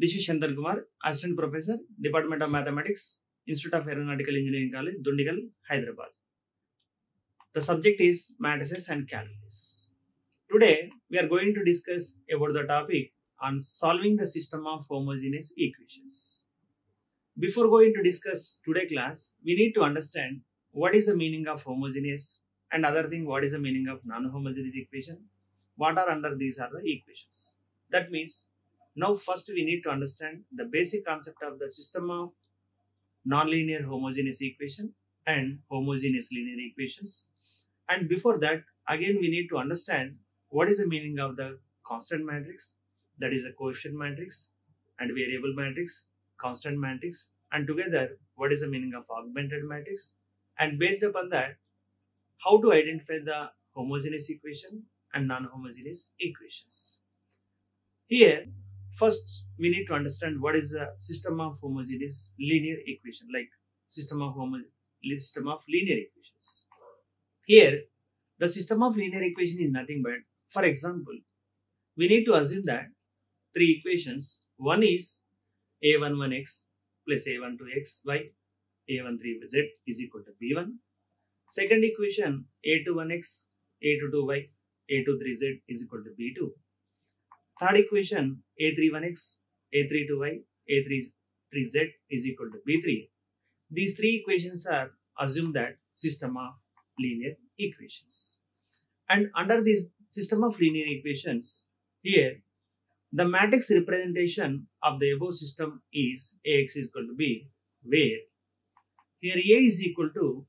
This is Shantan Kumar, Assistant Professor, Department of Mathematics, Institute of Aeronautical Engineering College, Dundigal, Hyderabad. The subject is matrices and calculus. Today, we are going to discuss about the topic on solving the system of homogeneous equations. Before going to discuss today's class, we need to understand what is the meaning of homogeneous and other thing what is the meaning of non-homogeneous equation. What are under these are the equations. That means now first we need to understand the basic concept of the system of nonlinear homogeneous equation and homogeneous linear equations. And before that, again we need to understand what is the meaning of the constant matrix, that is a coefficient matrix and variable matrix, constant matrix, and together what is the meaning of augmented matrix, and based upon that how to identify the homogeneous equation and non-homogeneous equations. Here first we need to understand what is the system of homogeneous linear equation, like system of linear equations. Here the system of linear equation is nothing but, for example, we need to assume that three equations. One is a11x plus a12xy, a13z is equal to b1. Second equation a21x, a22y, a23z is equal to b2. Third equation a31x, a32y, a33z is equal to b3. These three equations are assumed that system of linear equations. And under this system of linear equations, here the matrix representation of the above system is Ax is equal to b, where here A is equal to,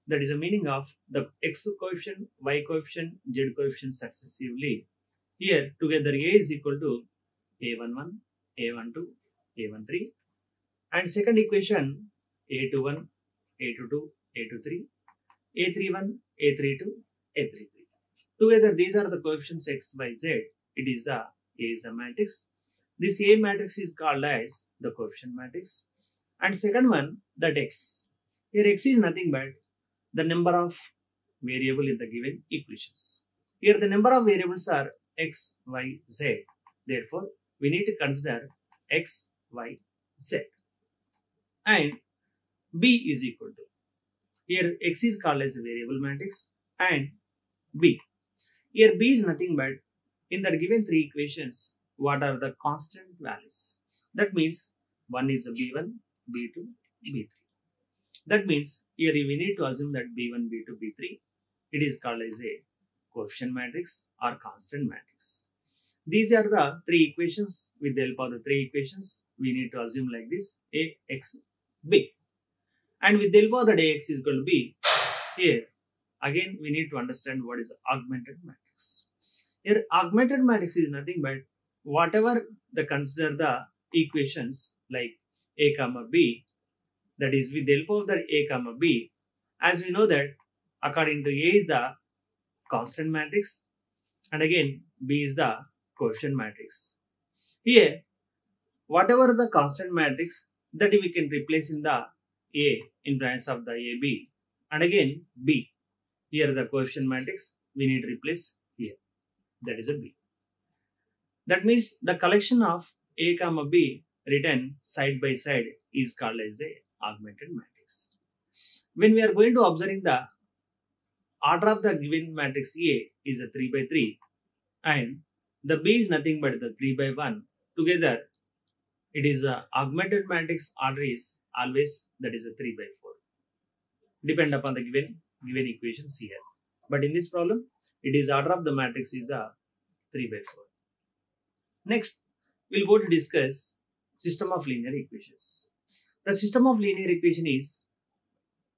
that is the meaning of the x coefficient, y coefficient, z coefficient successively. Here together A is equal to a11, a12, a13, and second equation a21, a22, a23, a31, a32, a33. Together these are the coefficients x, y, z. It is the A is the matrix. This A matrix is called as the coefficient matrix. And second one, that x. Here x is nothing but the number of variable in the given equations. Here the number of variables are x, y, z. Therefore, we need to consider x, y, z. And b is equal to, here x is called as a variable matrix and b. Here b is nothing but, in the given three equations, what are the constant values? That means one is a b1, b2, b3. That means here we need to assume that b1, b2, b3, it is called as a coefficient matrix or constant matrix. These are the three equations. With the help of the three equations, we need to assume like this: a, x, b. And with the help of that ax is equal to b, here again we need to understand what is augmented matrix. Here augmented matrix is nothing but whatever the consider the equations like a comma b, that is with the help of the a comma b, as we know that according to a is the constant matrix and again b is the coefficient matrix. Here whatever the constant matrix, that we can replace in the a in branch of the ab, and again b, here the coefficient matrix we need to replace here, that is a b. That means the collection of a comma b written side by side is called as a augmented matrix. When we are going to observing the order of the given matrix A is a 3 by 3 and the B is nothing but the 3 by 1, together it is a augmented matrix order is always, that is a 3 by 4. Depend upon the given equations here. But in this problem, it is order of the matrix is the 3 by 4. Next, we'll go to discuss system of linear equations. The system of linear equation is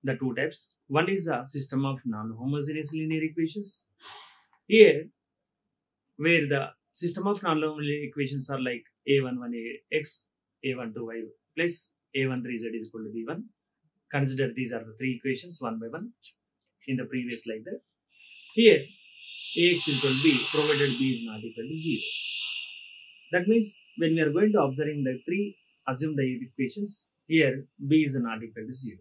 the two types. One is the system of non-homogeneous linear equations. Here, where the system of non-homogeneous equations are like a11x, a12y plus a13z is equal to b1. Consider these are the three equations one by one in the previous slide there. Here, ax is equal to b provided b is not equal to 0. That means when we are going to observing the three assume the equations, here b is not equal to 0.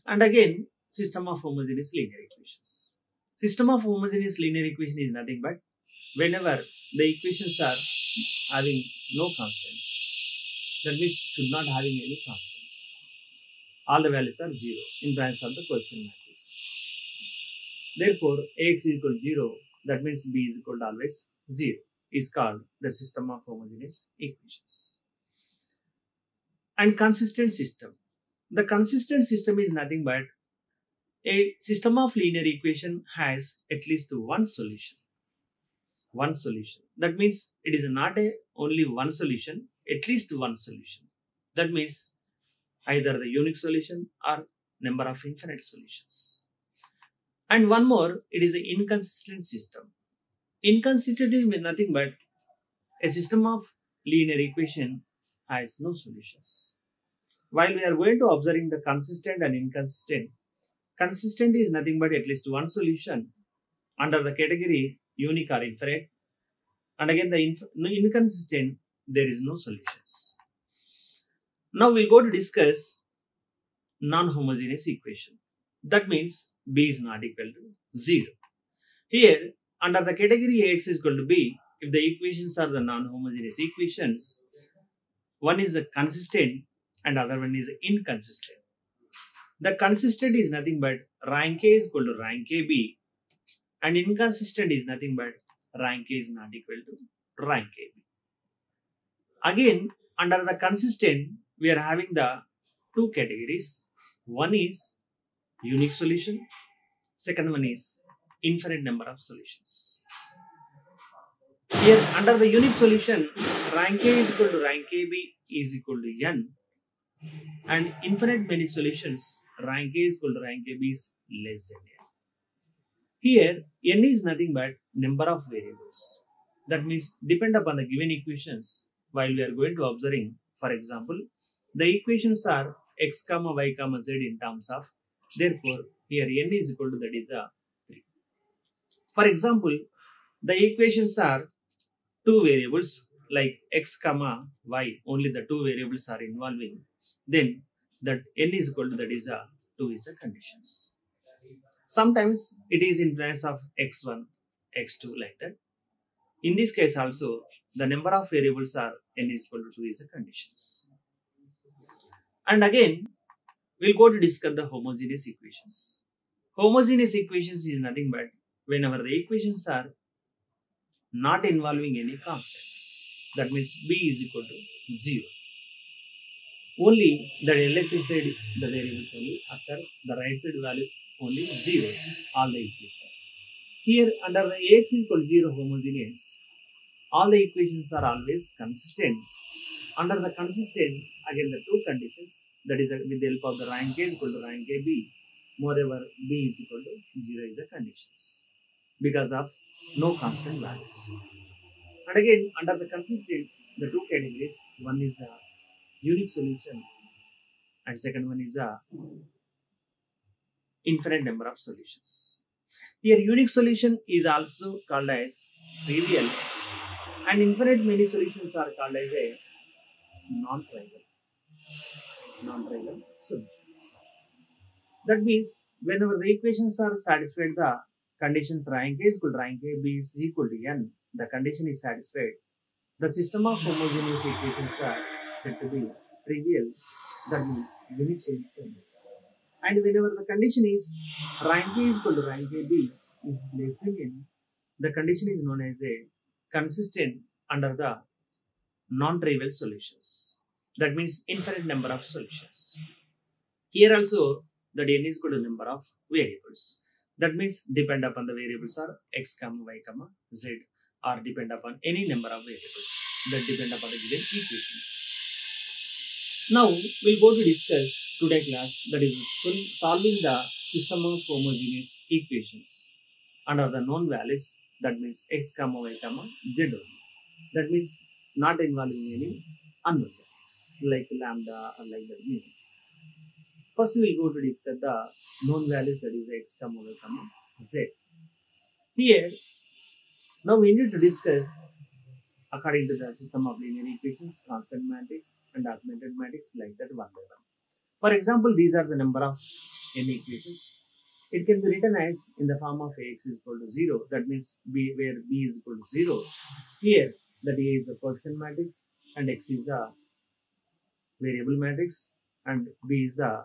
And again system of homogeneous linear equations. System of homogeneous linear equation is nothing but whenever the equations are having no constants. That means should not having any constants. All the values are 0 in branch of the question matrix. Therefore, Ax is equal to 0, that means B is equal to always 0, is called the system of homogeneous equations. And consistent system. The consistent system is nothing but a system of linear equation has at least one solution. One solution. That means it is not only one solution, at least one solution. That means either the unique solution or number of infinite solutions. And one more, it is an inconsistent system. Inconsistent is nothing but a system of linear equation has no solutions. While we are going to observing the consistent and inconsistent, consistent is nothing but at least one solution under the category unique or infinite, and again the inconsistent, there is no solutions. Now we'll go to discuss non-homogeneous equation. That means B is not equal to 0. Here, under the category Ax is equal to B, if the equations are the non-homogeneous equations, one is consistent and other one is inconsistent. The consistent is nothing but rank A is equal to rank AB, and inconsistent is nothing but rank A is not equal to rank AB. Again, under the consistent, we are having the two categories. One is unique solution, second one is infinite number of solutions. Here, under the unique solution, rank A is equal to rank AB is equal to n, and infinite many solutions, rank A is equal to rank AB is less than n. Here, n is nothing but number of variables. That means depend upon the given equations. While we are going to observing, for example, the equations are x comma y comma z in terms of, therefore here n is equal to that is a 3. For example, the equations are two variables like x comma y, only the two variables are involving, then that n is equal to that is a 2 is a conditions. Sometimes it is in place of x1, x2 like that. In this case also, the number of variables are n is equal to 2 is a conditions. And again, we'll go to discuss the homogeneous equations. Homogeneous equations is nothing but whenever the equations are not involving any constants. That means B is equal to 0. Only the LHS side, the variables only occur, the right side value only zeros, all the equations. Here under the Ax is equal to 0 homogeneous, all the equations are always consistent. Under the consistent, again the two conditions, that is with the help of the rank A is equal to rank AB, moreover B is equal to 0 is the conditions because of no constant values. And again under the consistent, the two categories, one is a unique solution and second one is a infinite number of solutions. Here unique solution is also called as trivial and infinite many solutions are called as a non-trivial solutions. That means whenever the equations are satisfied, the conditions rank A is equal to rank A, B is equal to n, the condition is satisfied, the system of homogeneous equations are said to be trivial, that means unique solution. And whenever the condition is rank A is equal to rank A, B is less than n, the condition is known as a consistent under the non-trivial solutions. That means infinite number of solutions. Here also that n is equal to number of variables. That means depend upon the variables are x comma y comma z, or depend upon any number of variables that depend upon the given equations. Now we'll go to discuss today class, that is solving the system of homogeneous equations under the known values, that means x comma y comma z only. That means not involving any unknown values like lambda or like that. First we will go to discuss the known values, that is x comma y comma z. Here now we need to discuss according to the system of linear equations, constant matrix and augmented matrix like that one by one. For example, these are the number of n equations. It can be written as in the form of Ax is equal to 0. That means B where B is equal to 0. Here that A is a coefficient matrix and X is the variable matrix and B is the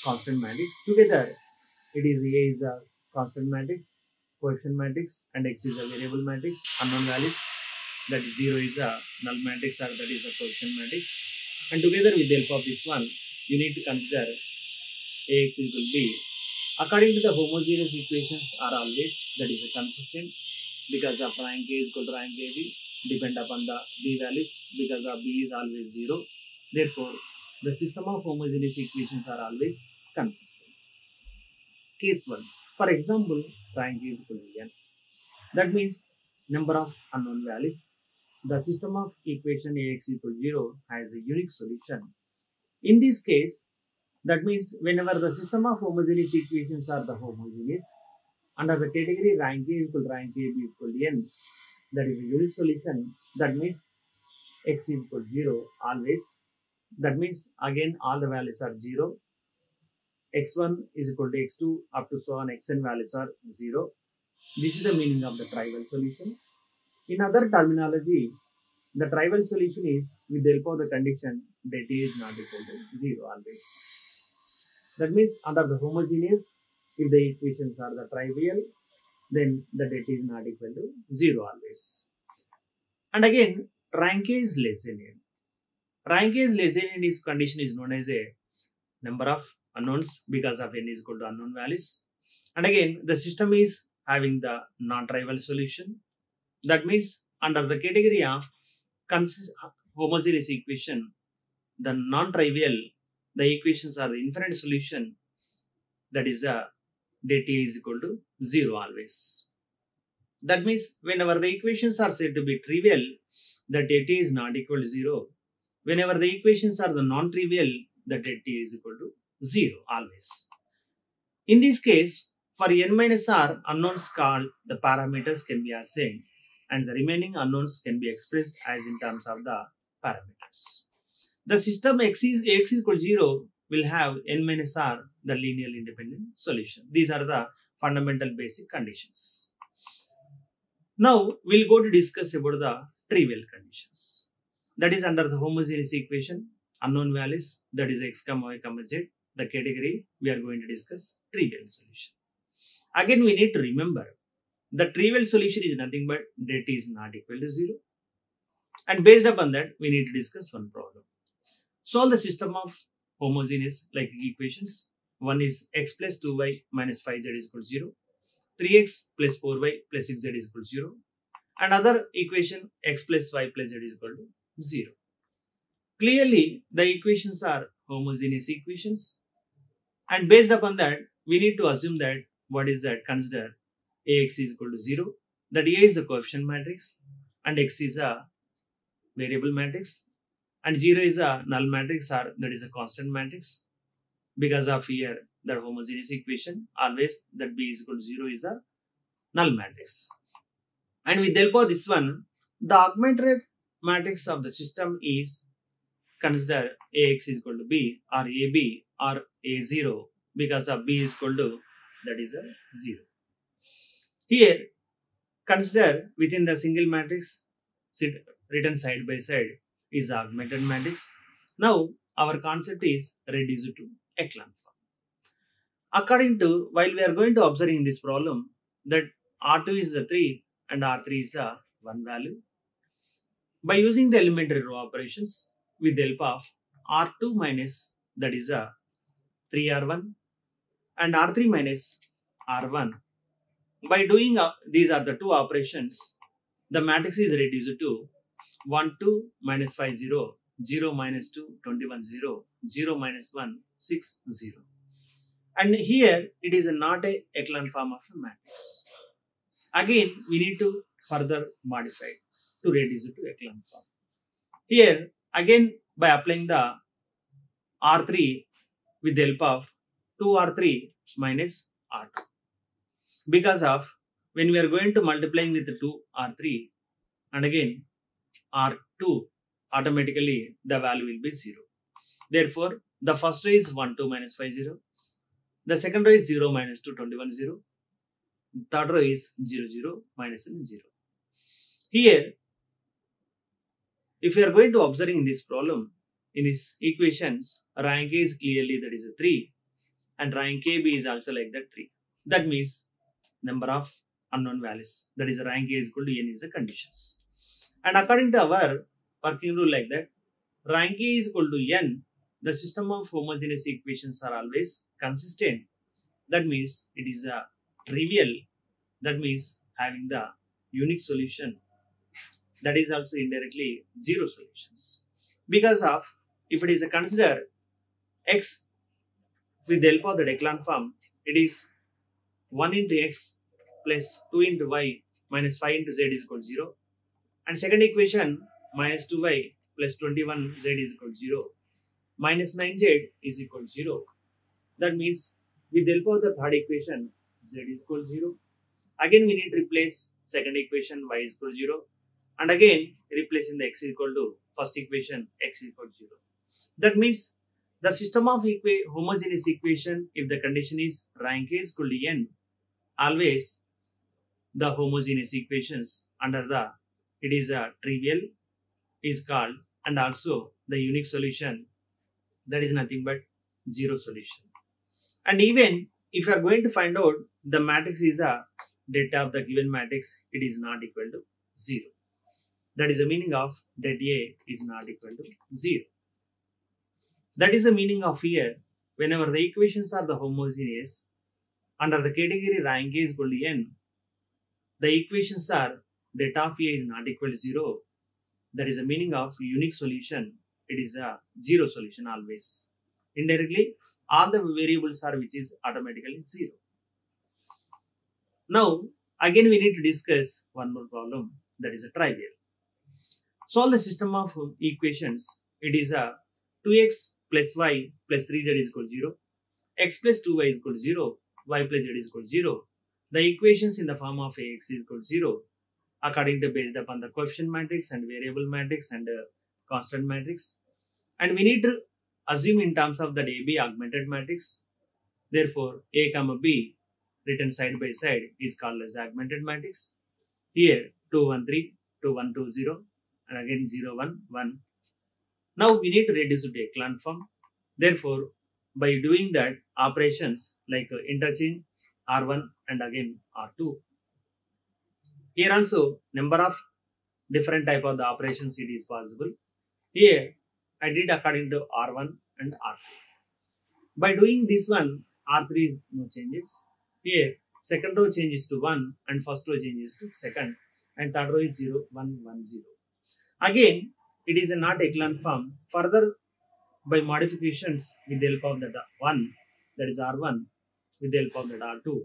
constant matrix. Together it is A is the constant matrix, coefficient matrix and X is a variable matrix, unknown values, that 0 is a null matrix or that is a coefficient matrix. And together with the help of this one, you need to consider Ax equal B. According to the homogeneous equations are always that is a consistent because of rank A is equal to rank AB depend upon the B values because of B is always 0. Therefore, the system of homogeneous equations are always consistent. Case 1. For example, rank A is equal to n. That means number of unknown values. The system of equation Ax equal to 0 has a unique solution. In this case, that means whenever the system of homogeneous equations are the homogeneous, under the category rank A equal to rank AB is equal to n, that is a unique solution. That means x is equal to 0 always. That means again all the values are 0. x1 is equal to x2 up to so on xn values are 0. This is the meaning of the trivial solution. In other terminology, the trivial solution is with the help of the condition that A is not equal to 0 always. That means under the homogeneous, if the equations are the trivial, then the data is not equal to 0 always. And again, rank A is less than n. Rank A is less than n is condition is known as a number of unknowns because of n is equal to unknown values. And again, the system is having the non-trivial solution. That means under the category of homogeneous equation, the non-trivial, the equations are the infinite solution, that is a data is equal to 0 always. That means whenever the equations are said to be trivial, the data is not equal to 0. Whenever the equations are the non-trivial, the data is equal to 0 always. In this case, for n minus r, unknowns called the parameters can be assigned and the remaining unknowns can be expressed as in terms of the parameters. The system x is equal to 0 will have n minus r the linearly independent solution. These are the fundamental basic conditions. Now we'll go to discuss about the trivial conditions. That is under the homogeneous equation, unknown values, that is x comma y comma z, the category we are going to discuss trivial solution. Again we need to remember the trivial solution is nothing but data is not equal to 0. And based upon that we need to discuss one problem. Solve the system of homogeneous like equations. One is x plus 2y minus 5z is equal to 0. 3x plus 4y plus 6z is equal to 0. Another equation x plus y plus z is equal to 0. Clearly, the equations are homogeneous equations. And based upon that, we need to assume that what is that? Consider Ax is equal to 0. That A is a coefficient matrix and x is a variable matrix. And 0 is a null matrix or that is a constant matrix. Because of here, the homogeneous equation, always that B is equal to 0 is a null matrix. And with the help of this one, the augmented matrix of the system is consider Ax is equal to B or AB or A0 because of B is equal to that is a 0. Here, consider within the single matrix written side by side is augmented matrix. Now, our concept is reduced to echelon form. According to, while we are going to observe in this problem that R2 is the 3 and R3 is the 1 value. By using the elementary row operations with the help of R2 minus that is a 3R1 and R3 minus R1. By doing these are the two operations, the matrix is reduced to 1, 2, minus 5, 0, 0, minus 2, 21, 0, 0, minus 1, 6, 0. And here it is not a echelon form of a matrix. Again, we need to further modify to reduce it to echelon form. Here, again, by applying the R3 with the help of 2R3 minus R2. Because of when we are going to multiplying with 2R3 and again R2, automatically the value will be 0. Therefore, the first row is 1, 2, minus 5, 0. The second row is 0 minus 2, 21, 0. Third row is 0, 0 minus 0. Here, if you are going to observing in this problem, in these equations, rank A is clearly that is a 3 and rank AB is also like that 3. That means number of unknown values, that is rank A is equal to n is the conditions. And according to our working rule like that, rank A is equal to n, the system of homogeneous equations are always consistent. That means it is a trivial, that means having the unique solution, that is also indirectly zero solutions. Because of, if it is a consider x with the help of the Declan form, it is 1 into x plus 2 into y minus 5 into z is equal to 0. And second equation, minus 2y plus 21z is equal to 0. Minus 9z is equal to 0. That means with the help of the third equation, z is equal to 0. Again we need to replace second equation, y is equal to 0. And again replacing the x is equal to first equation, x is equal to 0. That means the system of homogeneous equation, if the condition is rank A is equal to n, always the homogeneous equations under the, it is a trivial is called, and also the unique solution, that is nothing but zero solution. And even if you are going to find out the matrix is a data of the given matrix, it is not equal to 0. That is the meaning of that A is not equal to 0. That is the meaning of here, whenever the equations are the homogeneous, under the category rank A is equal to n, the equations are data of A is not equal to 0. That is the meaning of unique solution, it is a zero solution always. Indirectly, all the variables are which is automatically 0. Now, again we need to discuss one more problem, that is a trivial. Solve the system of equations, it is a 2x plus y plus 3z is equal to 0, x plus 2y is equal to 0, y plus z is equal to 0. The equations in the form of ax is equal to 0, according to based upon the coefficient matrix and variable matrix and constant matrix. And we need to assume in terms of that AB augmented matrix. Therefore, A comma B written side by side is called as augmented matrix. Here 2 1 3, 2 1 2 0, and again 0 1 1. Now we need to reduce to Declan form. Therefore, by doing that operations like interchange R1 and again R2. Here also number of different type of the operations it is possible. Here I did according to R1 and R2. By doing this one, R3 is no changes. Here second row changes to 1 and first row changes to second and third row is 0 1 1 0. Again it is a not echelon form. Further by modifications with the help of that 1, that is R1, with the help of that R2,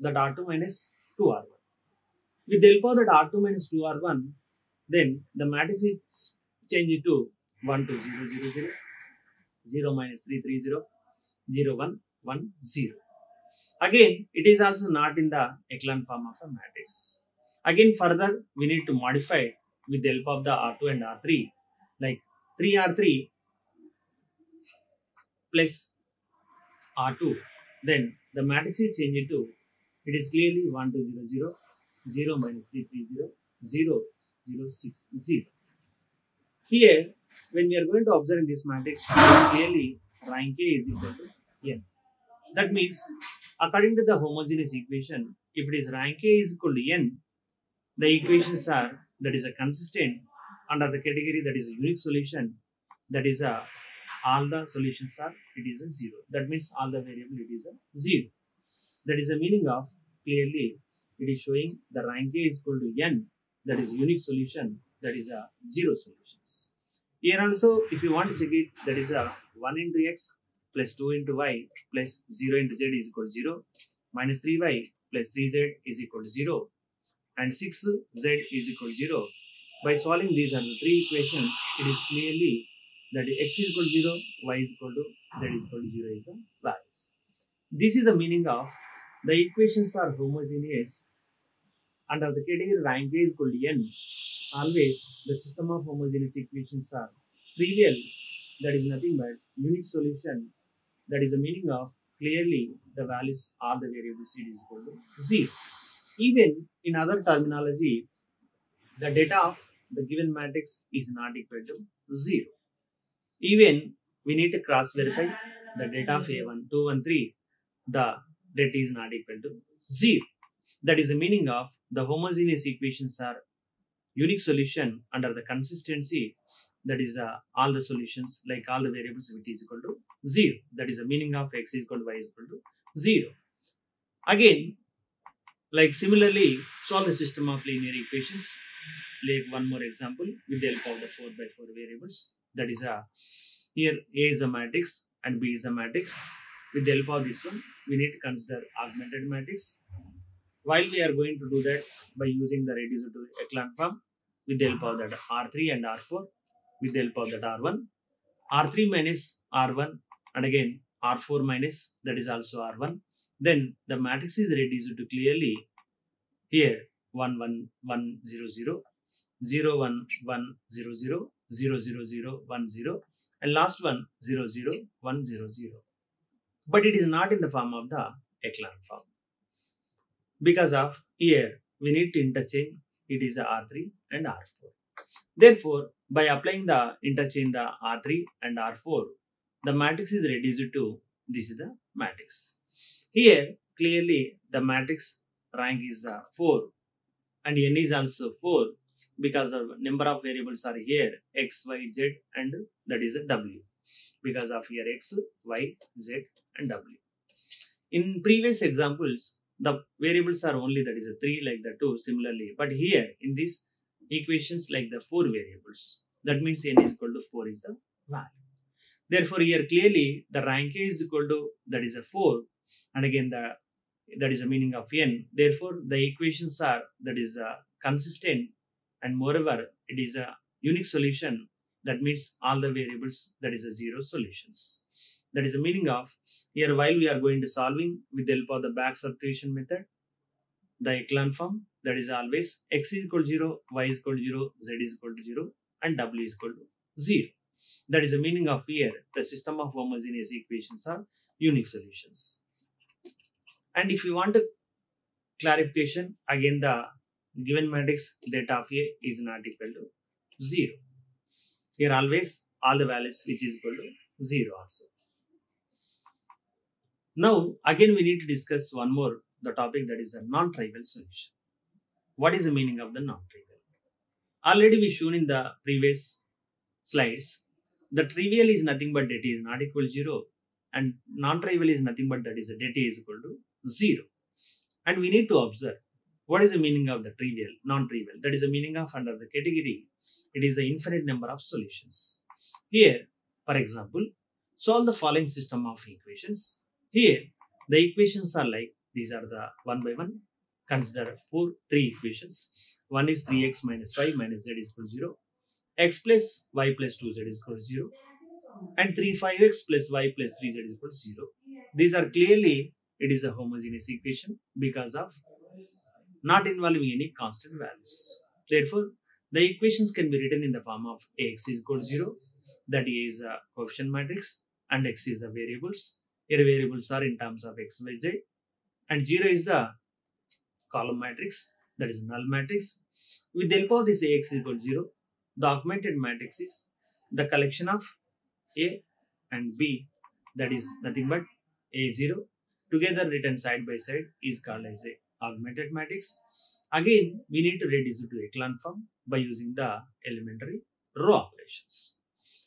that R2 minus 2R1. With the help of that R2 minus 2R1, then the matrix is changed to 1 2 0 0 0, 0 minus 3 3 0, 0 1 1 0. Again, it is also not in the echelon form of a matrix. Again, further we need to modify with the help of the R2 and R3, like 3R3 plus R2. Then the matrix is changed to, it is clearly 1 2 0 0, 0 minus 3 3 0, 0 0 6 0. Here, when we are going to observe in this matrix, clearly rank A is equal to n. That means, according to the homogeneous equation, if it is rank A is equal to n, the equations are, that is a consistent, under the category that is a unique solution, that is a, all the solutions are, it is a 0. That means all the variable it is a 0. That is the meaning of, clearly it is showing the rank A is equal to n, that is unique solution, that is a 0 solutions. Here also, if you want to check it, that is a 1 into x plus 2 into y plus 0 into z is equal to 0, minus 3y plus 3z is equal to 0, and 6z is equal to 0. By solving these are the three equations, it is clearly that x is equal to 0, y is equal to, z is equal to 0 is the values. This is the meaning of the equations are homogeneous under the category rank A is equal to n. Always the system of homogeneous equations are trivial, that is nothing but unique solution, that is the meaning of clearly the values all the variables it is equal to 0. Even in other terminology, the data of the given matrix is not equal to 0. Even we need to cross verify the data of A1, 2, and 3, the data is not equal to 0. That is the meaning of the homogeneous equations are unique solution under the consistency, that is all the solutions like all the variables which is equal to 0. That is the meaning of x is equal to y is equal to 0. Again, like similarly, solve the system of linear equations. Like one more example with the help of the 4 by 4 variables. That is here A is a matrix and B is a matrix. With the help of this one, we need to consider augmented matrix. While we are going to do that by using the reducer to echelon form, with the help of that R3 and R4, with the help of that R1, R3 minus R1, and again R4 minus, that is also R1. Then the matrix is reduced to clearly here 1 1 1 0 0, 0 1 1 0 0, 0 0 0 1 0, and last one 0 0 1 0 0. But it is not in the form of the echelon form. Because of here we need to interchange, it is the R3 and R4. Therefore, by applying the interchange the R3 and R4, the matrix is reduced to this is the matrix. Here clearly the matrix rank is 4 and n is also 4 because the number of variables are here x, y, z, and that is a w. Because of here x, y, z, and w. In previous examples, the variables are only that is a 3 like the 2 similarly. But here in these equations like the 4 variables, that means n is equal to 4 is the value. Therefore, here clearly the rank is equal to that is a 4, and again that is the meaning of n. Therefore, the equations are that is consistent, and moreover it is a unique solution. That means all the variables that is a 0 solutions. That is the meaning of here while we are going to solving with the help of the back substitution method, the echelon form, that is always x is equal to 0, y is equal to 0, z is equal to 0, and w is equal to 0. That is the meaning of here the system of homogeneous equations are unique solutions. And if you want a clarification, again the given matrix data of A is not equal to 0. Here always all the values which is equal to 0 also. Now again we need to discuss one more the topic, that is a non-trivial solution. What is the meaning of the non-trivial? Already we shown in the previous slides. The trivial is nothing but data is not equal to 0, and non-trivial is nothing but that is a data is equal to 0. And we need to observe what is the meaning of the trivial, non-trivial. That is the meaning of under the category. It is an infinite number of solutions. Here, for example, solve the following system of equations. Here, the equations are like these are the one by one. Consider three equations. One is 3x minus 5 minus z is equal to 0. X plus y plus 2z is equal to 0. And 5x plus y plus 3z is equal to 0. These are clearly, it is a homogeneous equation because of not involving any constant values. Therefore, the equations can be written in the form of Ax is equal to 0. That is a coefficient matrix and x is the variables. Here variables are in terms of x, y, z. And 0 is the column matrix, that is null matrix. With the help of this Ax is equal to 0, the augmented matrix is the collection of A and B, that is nothing but A0 together written side by side is called as a augmented matrix. Again, we need to reduce it to echelon form by using the elementary row operations.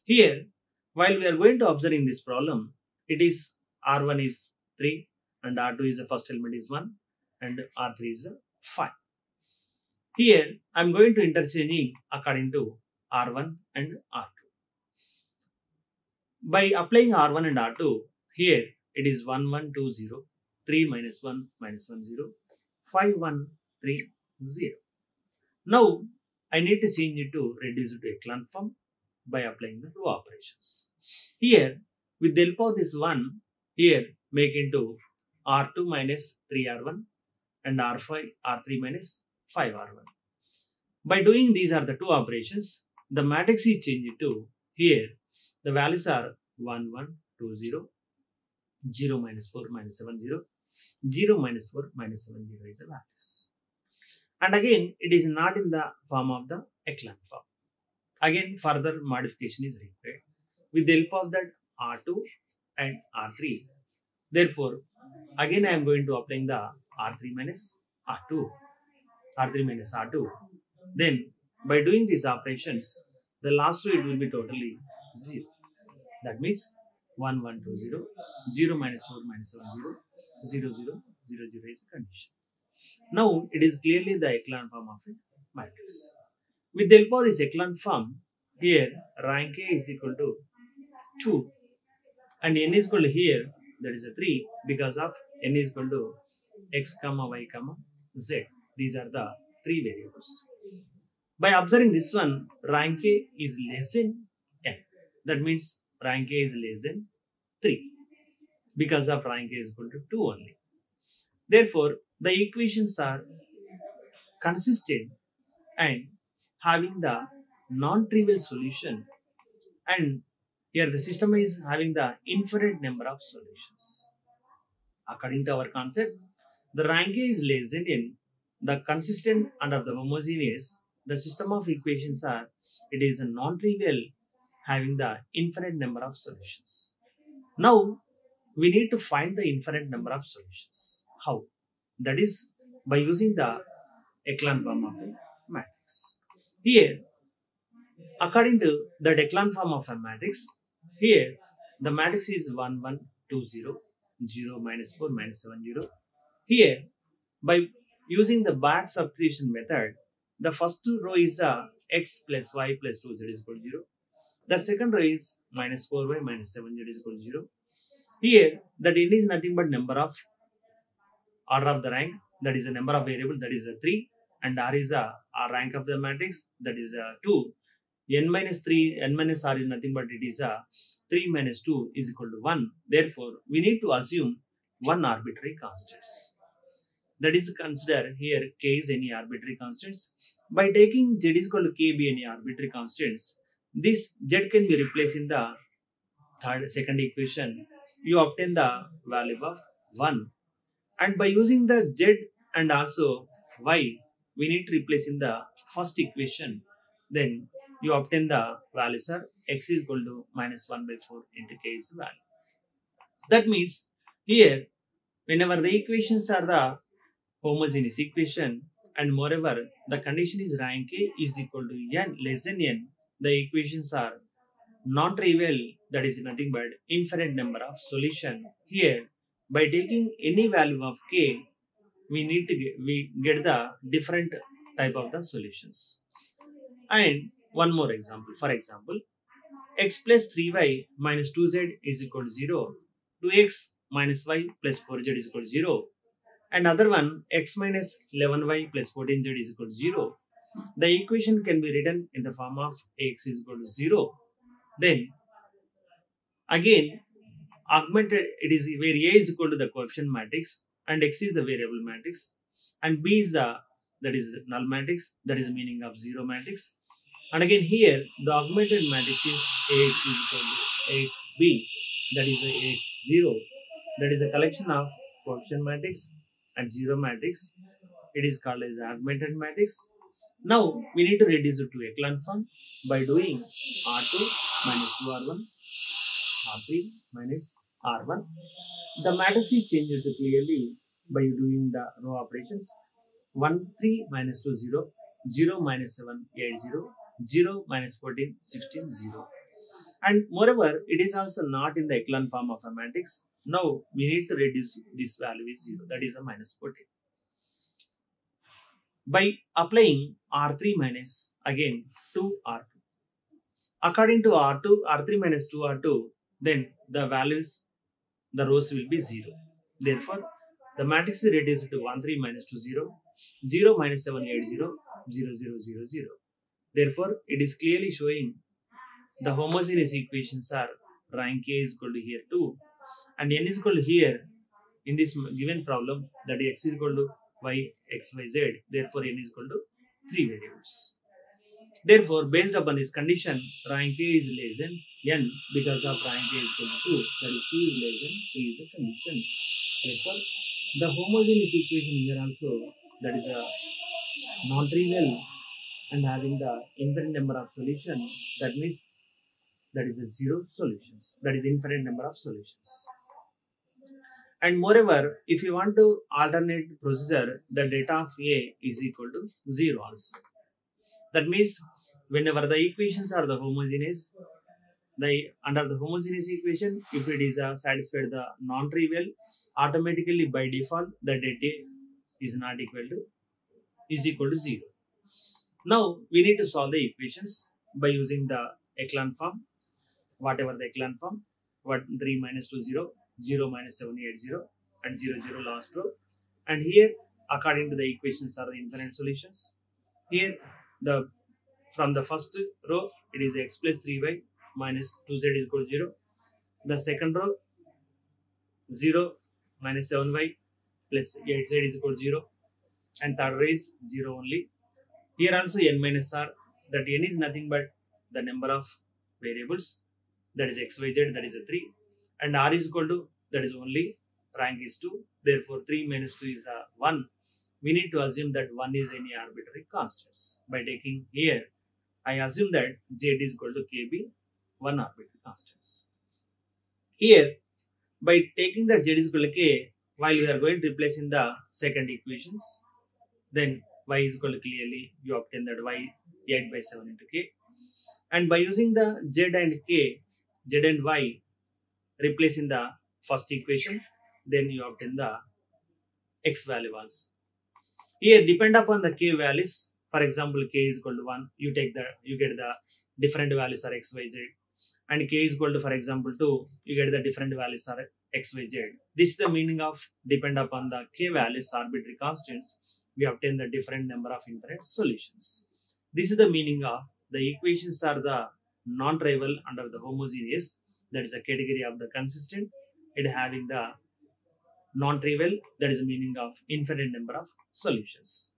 Here, while we are going to observe in this problem, it is R1 is 3 and R2 is the first element is 1 and R3 is 5. Here, I am going to interchanging according to R1 and R2. By applying R1 and R2, here it is 1 1 2 0, 3 minus 1 minus 1 0, 5 1 3 0. Now I need to change it to reduce it to echelon form by applying the row operations. Here with the help of this 1, here make into R2 minus 3R1 and R5 R3 minus 5R1. By doing these are the two operations, the matrix is changed to here the values are 1 1 2 0, 0 minus 4 minus 7 0, 0 minus 4 minus 7 0 is the values. And again it is not in the form of the echelon form. Again further modification is required with the help of that R2 and R3. Therefore again I am going to apply the R3 minus R2, R3 minus R2. Then by doing these operations, the last two it will be totally 0. That means 1 1 2 0, 0 minus 4 minus 7 0, 0 0 0 0 is the condition. Now it is clearly the echelon form of a matrix. With the help of this echelon form, here rank A is equal to 2 and n is equal to here, that is a 3, because of n is equal to x comma y comma z. These are the three variables. By observing this one, rank A is less than n. That means rank A is less than 3 because of rank A is equal to 2 only. Therefore, the equations are consistent and having the non-trivial solution, and here the system is having the infinite number of solutions. According to our concept, the rank A is less than n, the consistent under the homogeneous, the system of equations are, it is a non-trivial having the infinite number of solutions. Now we need to find the infinite number of solutions. How? That is by using the echelon form of a matrix. Here, according to the echelon form of a matrix, here the matrix is 1 1 2 0, 0 minus 4 minus 7 0. Here, by using the back substitution method, the first row is x plus y plus 2z is equal to 0. The second row is minus 4y minus 7z is equal to 0. Here, that n is nothing but number of order of the rank, that is the number of variable, that is a 3, and r is a rank of the matrix, that is a 2. N minus 3, n minus r is nothing but it is a 3 minus 2 is equal to 1. Therefore, we need to assume one arbitrary constants. That is consider here k is any arbitrary constants. By taking z is equal to k be any arbitrary constants, this z can be replaced in the second equation. You obtain the value of 1. And by using the z and also y, we need to replace in the first equation. Then you obtain the values are x is equal to minus 1 by 4 into k is the value. That means here, whenever the equations are the homogeneous equation, and moreover the condition is rank A is equal to n less than n, the equations are non-trivial, that is nothing but infinite number of solution. Here, by taking any value of k, we get the different type of the solutions. And one more example. For example, x plus 3y minus 2z is equal to 0, 2x minus y plus 4z is equal to 0, and other one x minus 11y plus 14z is equal to 0. The equation can be written in the form of x is equal to 0. Then again augmented, it is where A is equal to the coefficient matrix and x is the variable matrix and B is the, that is null matrix, that is the meaning of 0 matrix. And again here the augmented matrix is Ax is equal to Axb, that is the X0, that is a collection of coefficient matrix and 0 matrix. It is called as augmented matrix. Now we need to reduce it to echelon form by doing R2 minus 2R1, R3 minus R1. The matrix is changed to clearly by doing the row operations. 1 3 minus 2 0, 0 minus 7 8 0, 0 minus 14 16 0. And moreover, it is also not in the echelon form of a matrix. Now we need to reduce this value is 0, that is a minus 14. By applying R3 minus again 2R2. According to R2, R3 minus 2R2, then the values, the rows will be 0. Therefore, the matrix is reduced to 1 3 minus 2 0, 0 minus 7 8 0, 0 0 0 0. Therefore, it is clearly showing the homogeneous equations are rank A is equal to here 2 and n is equal to here in this given problem, that is x is equal to y x y z. Therefore, n is equal to 3 variables. Therefore, based upon this condition, rank A is less than n because of rank is equal to 2, that is 2 is less than 3 is the condition. Therefore, the homogeneous equation here also, that is a non-trivial and having the infinite number of solutions, that means that is a zero solutions, that is infinite number of solutions. And moreover, if you want to alternate procedure, the data of A is equal to 0 also. That means whenever the equations are the homogeneous, under the homogeneous equation, if it is satisfied the non-trivial, automatically by default the data is not equal to is equal to 0. Now we need to solve the equations by using the echelon form, whatever the echelon form, 3 minus 2 0, 0 minus 7 8 0, and 0 0 last row. And here according to the equations are the infinite solutions. Here the from the first row it is x plus 3y minus 2z is equal to 0. The second row 0 minus 7y plus 8z is equal to 0, and third row is 0 only. Here also n minus r, that n is nothing but the number of variables, that is x, y, z, that is a 3, and r is equal to, that is only rank is 2, therefore 3 minus 2 is the 1. We need to assume that 1 is any arbitrary constants. By taking here, I assume that z is equal to kb, 1 arbitrary constants. Here, by taking that z is equal to k, while we are going to replace in the second equations, then y is equal to, clearly you obtain that y 8 by 7 into k. And by using the z and k, z and y replace in the first equation, then you obtain the x value also. Here depend upon the k values. For example, k is equal to 1, you get the different values are x, y, z. And k is equal to, for example, 2, you get the different values are x, y, z. This is the meaning of depend upon the k values, arbitrary constants, we obtain the different number of infinite solutions. This is the meaning of the equations are the non-trivial under the homogeneous, that is a category of the consistent, it having the non-trivial, that is the meaning of infinite number of solutions.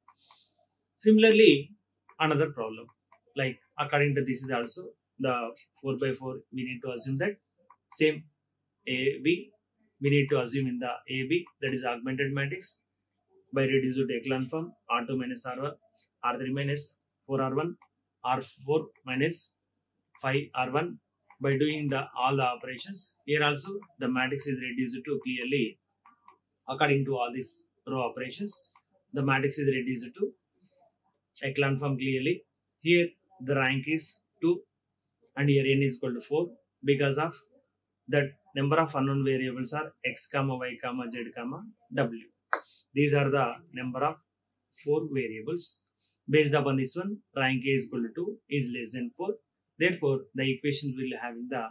Similarly, another problem, like according to this is also the 4 by 4, we need to assume that same AB, we need to assume in the AB, that is augmented matrix, by reducing to echelon form, R2 minus R1, R3 minus 4R1, R4 minus 5R1. By doing all the operations, here also the matrix is reduced to, clearly according to all these row operations, the matrix is reduced to echelon form clearly. Here the rank is 2 and here n is equal to 4 because of that number of unknown variables are x comma y comma z comma w. These are the number of 4 variables. Based upon this one, rank A is equal to 2 is less than 4. Therefore, the equation will having the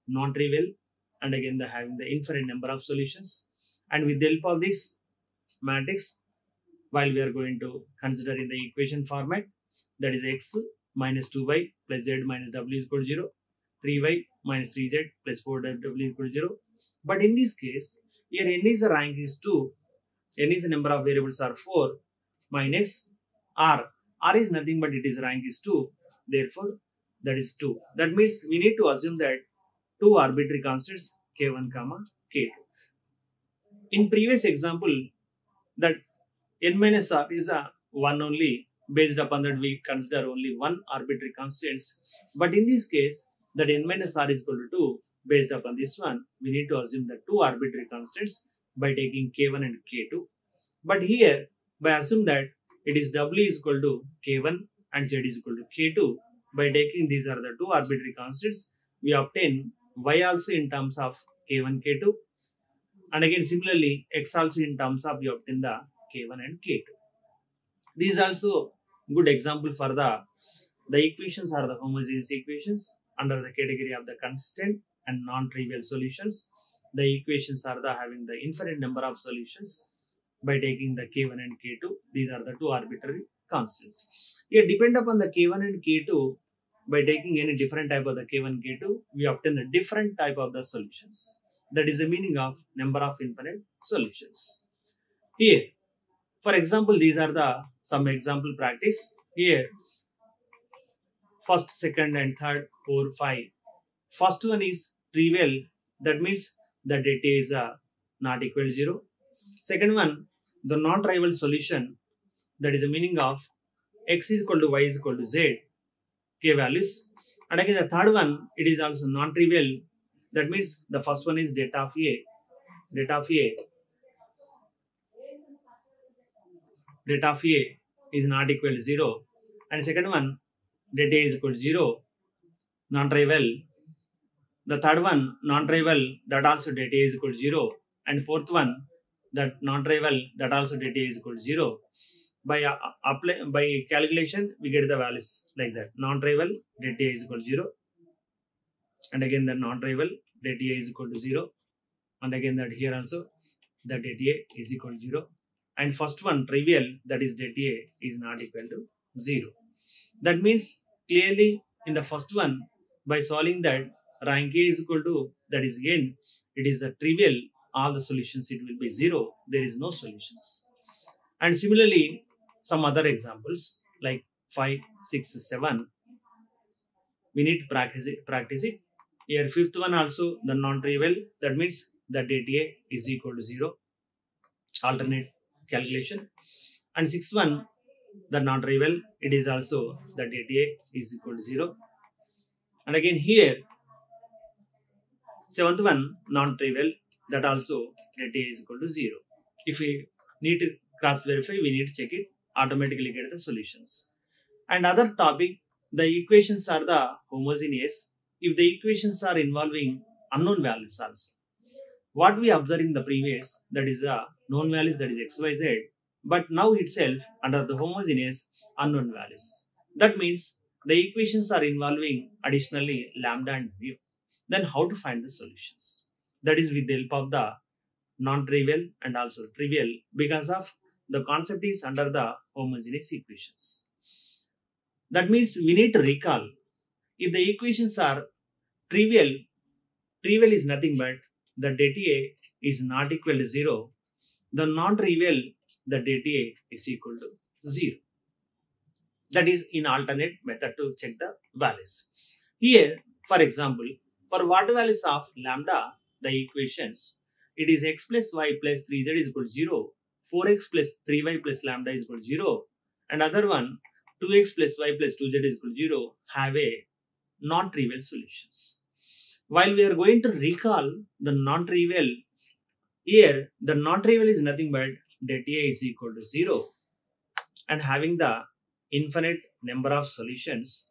non-trivial and again the having the infinite number of solutions. And with the help of this matrix, while we are going to consider in the equation format, that is x minus 2y plus z minus w is equal to 0, 3y minus 3z plus 4w is equal to 0. But in this case, here n is the rank is 2, n is the number of variables are 4 minus r. R is nothing but it is rank is 2, therefore that is 2. That means we need to assume that 2 arbitrary constants k1 comma k2. In previous example, that n minus r is a 1 only, based upon that we consider only 1 arbitrary constants. But in this case, that n minus r is equal to 2, based upon this one, we need to assume the 2 arbitrary constants by taking k1 and k2. But here, by assuming that it is w is equal to k1 and z is equal to k2, by taking these are the 2 arbitrary constants, we obtain y also in terms of k1, k2. And again, similarly, x also in terms of we obtain the k1 and k2. These also good example for the equations are the homogeneous equations under the category of the consistent and non-trivial solutions. The equations are the having the infinite number of solutions by taking the k1 and k2. These are the 2 arbitrary constants. Here depend upon the k1 and k2, by taking any different type of the k1, k2, we obtain the different type of the solutions. That is the meaning of number of infinite solutions. Here, for example, these are the some example practice. Here, first, second and third, 4, 5. First one is trivial, that means the data is not equal to 0. Second one, the non-trivial solution, that is the meaning of x is equal to y is equal to z, k values. And again the third one, it is also non-trivial, that means the first one is data of A, data of A, data of A is not equal to 0. And second one, data is equal to 0, non-trivial. The third one, non-trivial, that also data is equal to 0. And fourth one, that non-trivial, that also data is equal to 0. By calculation, we get the values like that. Non-trivial, data is equal to 0. And again the non-trivial, data is equal to 0. And again that here also, the data is equal to 0. And first one, trivial, that is data is not equal to 0. That means clearly in the first one, by solving that, rank A is equal to, that is n, it is a trivial, all the solutions it will be 0, there is no solutions. And similarly, some other examples like 5, 6, 7, we need to practice it. Here fifth one also the non-trivial, that means the data is equal to 0, alternate calculation. And sixth one, the non-trivial, it is also the data is equal to 0. And again here, seventh one, non-trivial, that also data is equal to 0. If we need to cross verify, we need to check it, automatically get the solutions. And other topic, the equations are the homogeneous. If the equations are involving unknown values also. What we observed in the previous, that is the known values, that is x, y, z. But now itself under the homogeneous unknown values. That means the equations are involving additionally lambda and mu. Then how to find the solutions? That is with the help of the non-trivial and also trivial, because of the concept is under the homogeneous equations. That means we need to recall, if the equations are trivial, trivial is nothing but the data is not equal to 0. The non-trivial, the data is equal to 0. That is in alternate method to check the values. Here, for example, for what values of lambda, the equations, it is x plus y plus 3z is equal to 0, 4x plus 3y plus lambda is equal to 0, and other one, 2x plus y plus 2z is equal to 0, have a non-trivial solutions. While we are going to recall the non-trivial, here the non-trivial is nothing but data is equal to 0 and having the infinite number of solutions,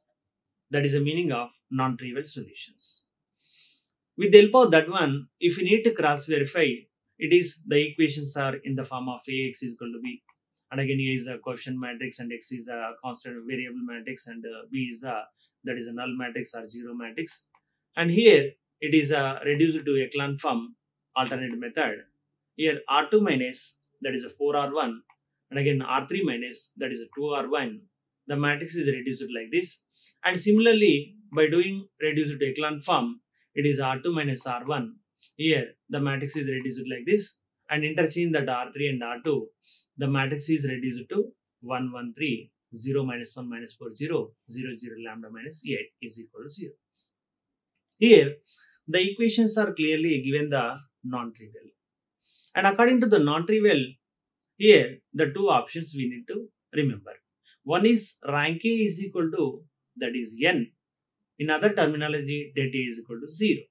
that is the meaning of non-trivial solutions. With the help of that one, if you need to cross verify, it is the equations are in the form of Ax is equal to b, and again A is a coefficient matrix and x is a constant variable matrix, and b is the, that is a null matrix or zero matrix. And here it is reduced to echelon form alternate method. Here R2 minus, that is a 4R1, and again R3 minus, that is a 2R1. The matrix is reduced like this. And similarly, by doing reduced to echelon form, it is R2 minus R1. Here the matrix is reduced like this, and interchange that R3 and R2, the matrix is reduced to 1, 1, 3, 0 minus 1 minus 4, 0, 0, 0, lambda minus 8 is equal to 0. Here, the equations are clearly given the non-trivial. And according to the non-trivial, here the two options we need to remember. One is rank A is equal to, that is n. In other terminology, data is equal to 0.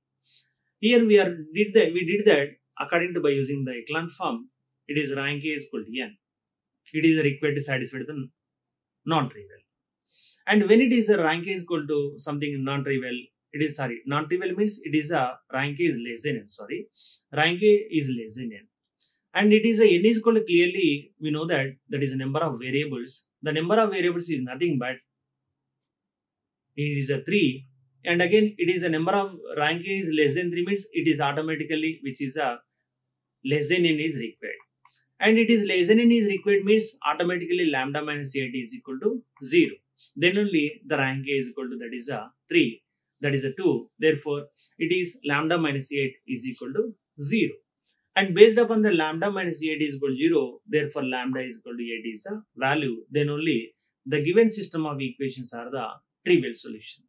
Here we did that according to by using the echelon form, it is rank A is equal to n. It is required to satisfy the non-trivial. And when it is a rank A is equal to something non-trivial, it is non-trivial means it is a rank A is less than n. Rank A is less than n. And it is a n is equal to, clearly we know that is a number of variables. The number of variables is nothing but it is a 3. And again it is a number of rank A is less than 3 means it is automatically, which is a less than n is required. And it is less than n is required means automatically lambda minus 8 is equal to 0. Then only the rank A is equal to, that is a 3, that is a 2. Therefore, it is lambda minus 8 is equal to 0. And based upon the lambda minus 8 is equal to 0, therefore lambda is equal to 8 is a value. Then only the given system of equations are the trivial solutions.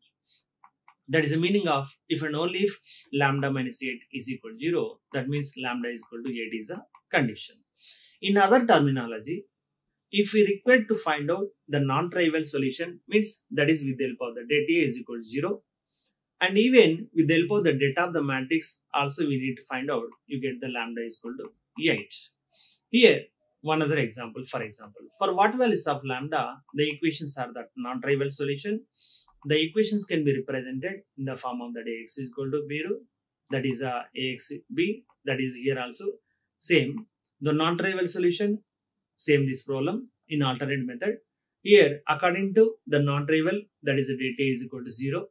That is the meaning of if and only if lambda minus 8 is equal to 0, that means lambda is equal to 8 is a condition. In other terminology, if we require to find out the non-trivial solution, means that is with the help of the data is equal to 0, and even with the help of the data of the matrix also we need to find out, you get the lambda is equal to 8. Here one other example, for what values of lambda the equations are the non-trivial solution, the equations can be represented in the form of that ax is equal to b, that is ax b, that is here also same the non-trivial solution, same this problem in alternate method. Here according to the non-trivial, that is the data is equal to 0.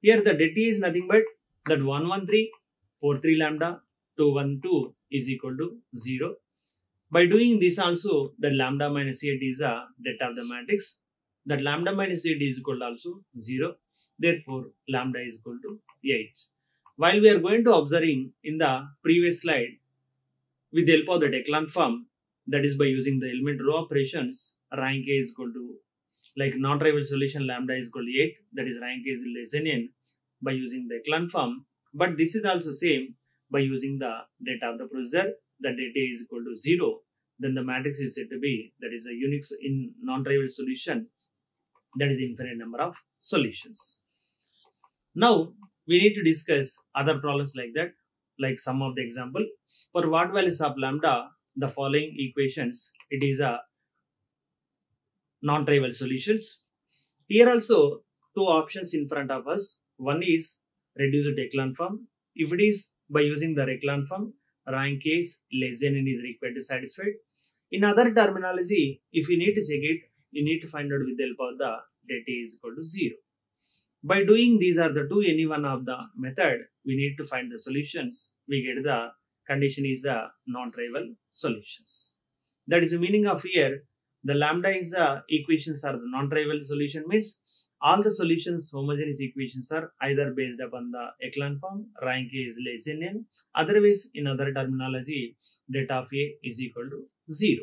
Here the data is nothing but that 11343 lambda 212 is equal to 0. By doing this also, the lambda minus 8 is a data of the matrix. That lambda minus 8 is equal to also 0. Therefore, lambda is equal to 8. While we are going to observing in the previous slide, with the help of the echelon form, that is by using the element row operations, rank A is equal to, like non-trivial solution lambda is equal to 8, that is rank A is less than n by using the echelon form. But this is also same by using the data of the procedure, the data is equal to 0, then the matrix is said to be, that is a unique in non-trivial solution, that is infinite number of solutions. Now we need to discuss other problems like that, like some of the example. For what values of lambda, the following equations, it is a non-trivial solutions. Here also two options in front of us. One is reduced echelon form. If it is by using the echelon form, rank is less than n is required to satisfied. In other terminology, if you need to check it, you need to find out with the help of the data is equal to 0. By doing these are the two any one of the method, we need to find the solutions. We get the condition is the non-trivial solutions. That is the meaning of here. The lambda is the equations are the non-trivial solution, means all the solutions homogeneous equations are either based upon the echelon form, rank A is less than n. Otherwise, in other terminology, data of A is equal to 0.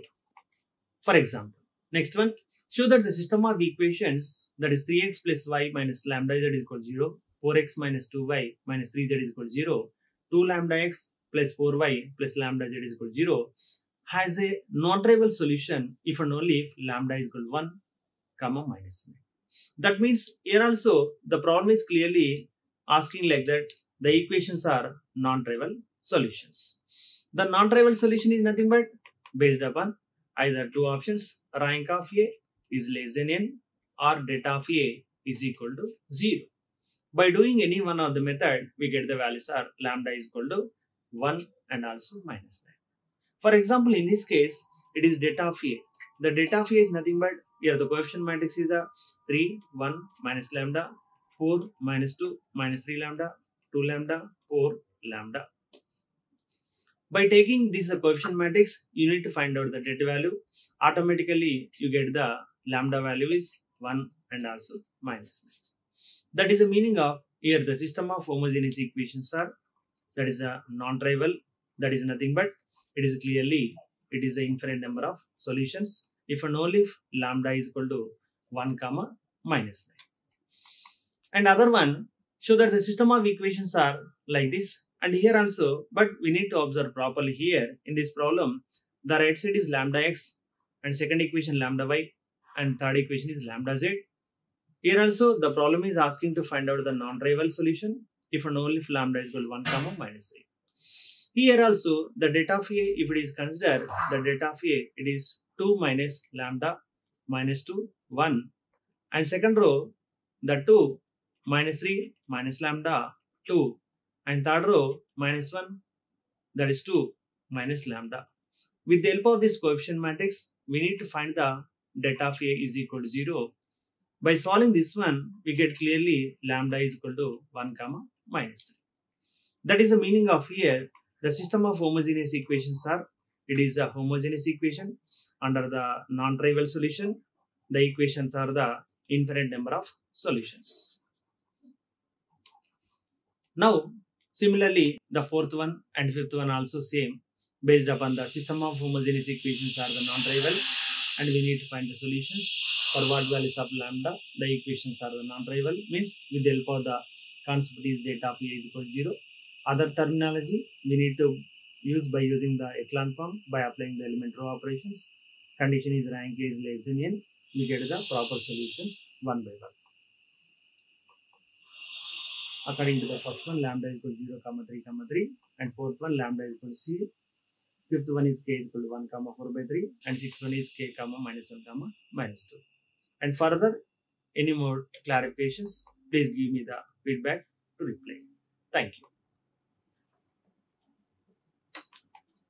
For example, next one, show that the system of equations, that is 3x plus y minus lambda z is equal to 0, 4x minus 2y minus 3z is equal to 0, 2 lambda x plus 4y plus lambda z is equal to 0, has a non-trivial solution if and only if lambda is equal to 1, comma minus 9. That means here also the problem is clearly asking like that the equations are non-trivial solutions. The non-trivial solution is nothing but based upon either two options, rank of A is less than n or data of A is equal to 0. By doing any one of the method, we get the values are lambda is equal to 1 and also minus 9. For example, in this case, it is data of A. The data of A is nothing but, here the coefficient matrix is a 3, 1, minus lambda, 4, minus 2, minus 3 lambda, 2 lambda, 4 lambda. By taking this coefficient matrix, you need to find out the data value. Automatically, you get the lambda value is 1 and also minus 9. That is the meaning of here the system of homogeneous equations are, that is a non-trivial, that is nothing but it is clearly it is an infinite number of solutions if and only if lambda is equal to 1 comma minus 9. And other one, show that the system of equations are like this, and here also, but we need to observe properly here in this problem, the right side is lambda x and second equation lambda y and third equation is lambda z. Here also the problem is asking to find out the non-trivial solution if and only if lambda is equal to 1 comma minus 8. Here also the data of A, if it is considered the data of A, it is 2 minus lambda minus 2 1, and second row the 2 minus 3 minus lambda 2, and third row minus 1, that is 2 minus lambda. With the help of this coefficient matrix, we need to find the data of A is equal to 0. By solving this one, we get clearly lambda is equal to 1 comma minus 3. That is the meaning of here. The system of homogeneous equations are, it is a homogeneous equation under the non-trivial solution. The equations are the infinite number of solutions. Now, similarly, the fourth one and fifth one also same, based upon the system of homogeneous equations are the non-trivial, and we need to find the solutions. For what values of lambda, the equations are the non-trivial, means with the help of the concept is data of A is equal to 0. Other terminology we need to use by using the echelon form by applying the element row operations. Condition is rank is less than n. We get the proper solutions one by one. According to the first one, lambda is equal to 0, 3, 3, and fourth one, lambda is equal to c. Fifth one is k is equal to 1, 4 by 3, and sixth one is k, minus 1, minus 2. And further, any more clarifications, please give me the feedback to reply. Thank you.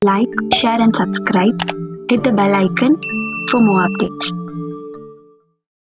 Like, share and subscribe. Hit the bell icon for more updates.